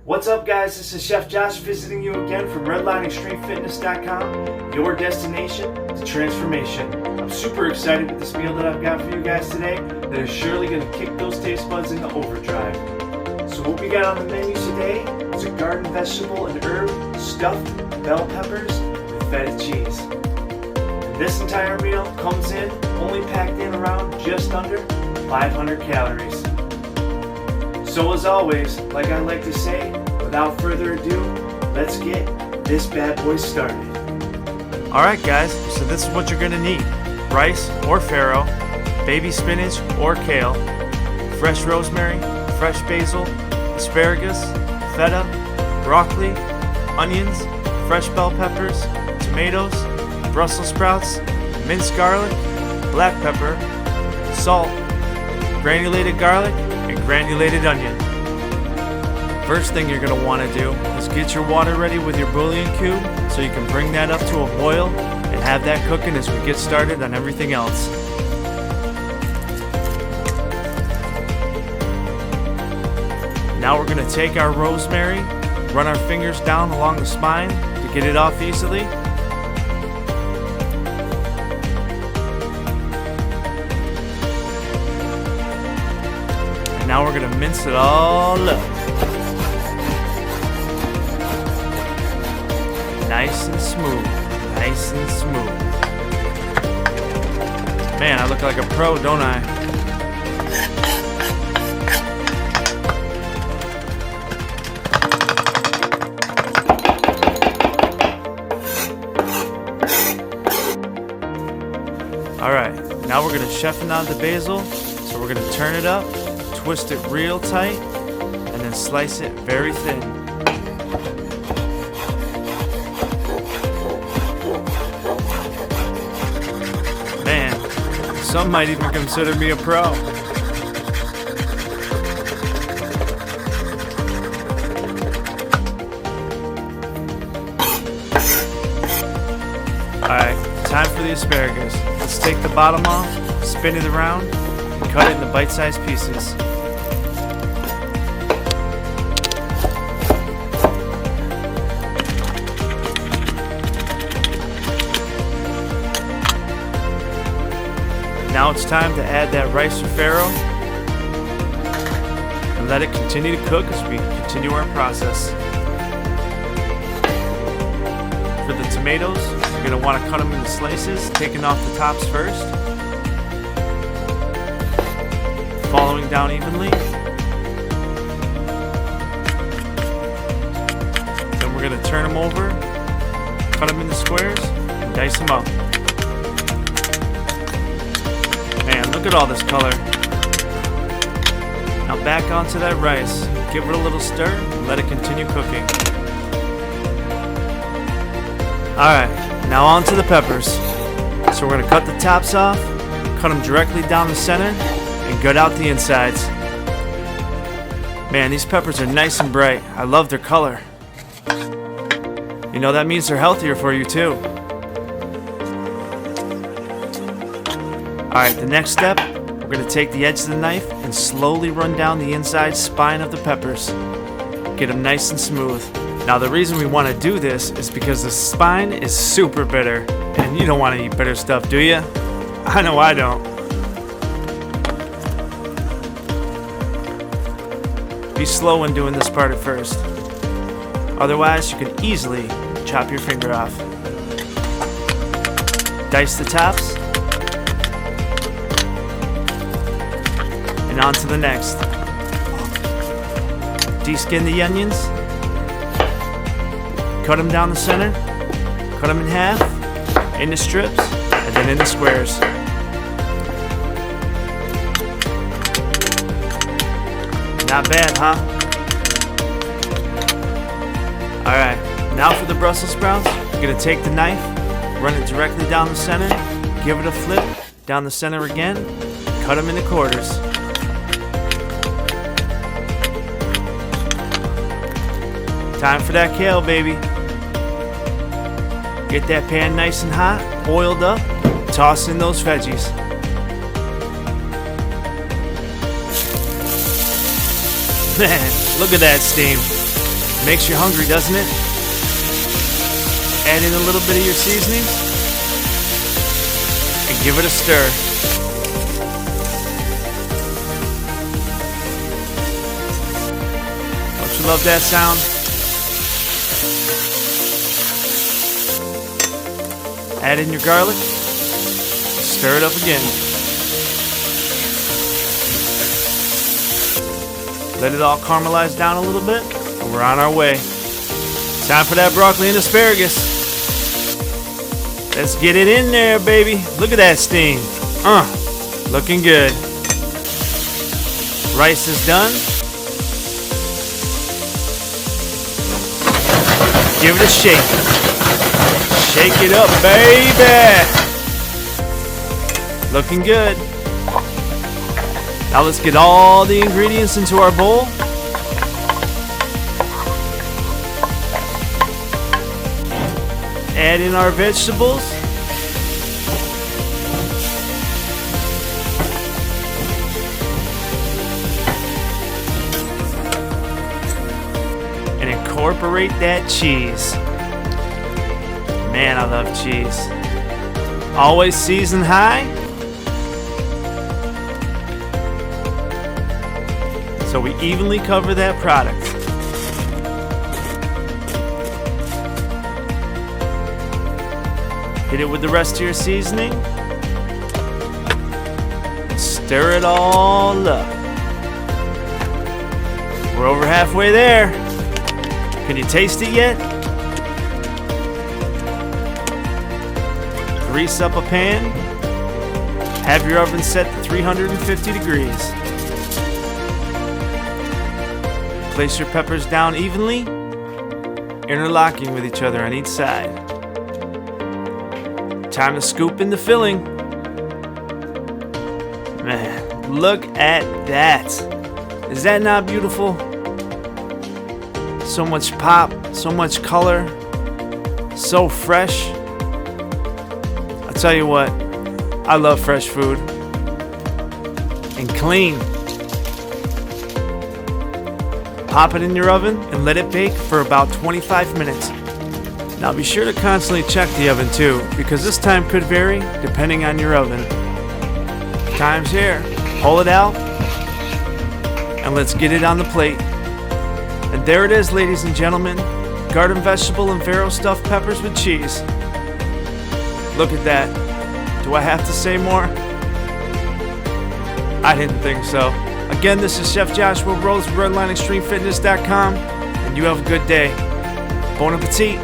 What's up, guys? This is Chef Josh visiting you again from RedlineExtremeFitness.com, your destination to transformation. I'm super excited with this meal that I've got for you guys today that is surely going to kick those taste buds into overdrive. So what we got on the menu today is a garden vegetable and herb stuffed bell peppers with feta cheese. And this entire meal comes in only packed in around just under 500 calories. So as always, like I like to say, without further ado, let's get this bad boy started. Alright guys, so this is what you're going to need. Rice or farro, baby spinach or kale, fresh rosemary, fresh basil, asparagus, feta, broccoli, onions, fresh bell peppers, tomatoes, Brussels sprouts, minced garlic, black pepper, salt, granulated garlic, and granulated onion. First thing you're going to want to do is get your water ready with your bouillon cube so you can bring that up to a boil and have that cooking as we get started on everything else. Now we're going to take our rosemary, run our fingers down along the spine to get it off easily. Now we're going to mince it all up. Nice and smooth. Nice and smooth. Man, I look like a pro, don't I? Alright, now we're going to chefing on the basil. So we're going to turn it up, twist it real tight, and then slice it very thin. Man, some might even consider me a pro. Alright, time for the asparagus. Let's take the bottom off, spin it around, and cut it into bite-sized pieces. Now it's time to add that rice or farro and let it continue to cook as we continue our process. For the tomatoes, you're going to want to cut them into slices, taking off the tops first, following down evenly. Then we're going to turn them over, cut them into squares, and dice them up. Man, look at all this color. Now back onto that rice. Give it a little stir and let it continue cooking. Alright, now on to the peppers. So we're going to cut the tops off, cut them directly down the center, and gut out the insides. Man, these peppers are nice and bright. I love their color. You know, that means they're healthier for you too. Alright, the next step, we're going to take the edge of the knife and slowly run down the inside spine of the peppers. Get them nice and smooth. Now the reason we want to do this is because the spine is super bitter. And you don't want to eat bitter stuff, do you? I know I don't. Be slow when doing this part at first. Otherwise, you can easily chop your finger off. Dice the tops. And on to the next. Deskin the onions. Cut them down the center. Cut them in half, into strips, and then into squares. Not bad, huh? Alright, now for the Brussels sprouts. You're going to take the knife, run it directly down the center, give it a flip, down the center again, cut them into quarters. Time for that kale, baby. Get that pan nice and hot, oiled up, toss in those veggies. Man, look at that steam. Makes you hungry, doesn't it? Add in a little bit of your seasonings and give it a stir. Don't you love that sound? Add in your garlic. Stir it up again. Let it all caramelize down a little bit, and we're on our way. Time for that broccoli and asparagus. Let's get it in there, baby. Look at that steam. Looking good. Rice is done. Give it a shake. Shake it up, baby. Looking good. Now let's get all the ingredients into our bowl. Add in our vegetables. And incorporate that cheese. Man, I love cheese. Always season high. So we evenly cover that product. Hit it with the rest of your seasoning. Stir it all up. We're over halfway there. Can you taste it yet? Grease up a pan. Have your oven set to 350 degrees. Place your peppers down evenly, interlocking with each other on each side. Time to scoop in the filling. Man, look at that. Is that not beautiful? So much pop, so much color, so fresh. I'll tell you what, I love fresh food. And clean. Pop it in your oven and let it bake for about 25 minutes. Now be sure to constantly check the oven too, because this time could vary depending on your oven. Time's here. Pull it out and let's get it on the plate. And there it is, ladies and gentlemen. Garden vegetable and farro stuffed peppers with cheese. Look at that. Do I have to say more? I didn't think so. Again, this is Chef Joshua Rose with RedlineExtremeFitness.com, and you have a good day. Bon appetit.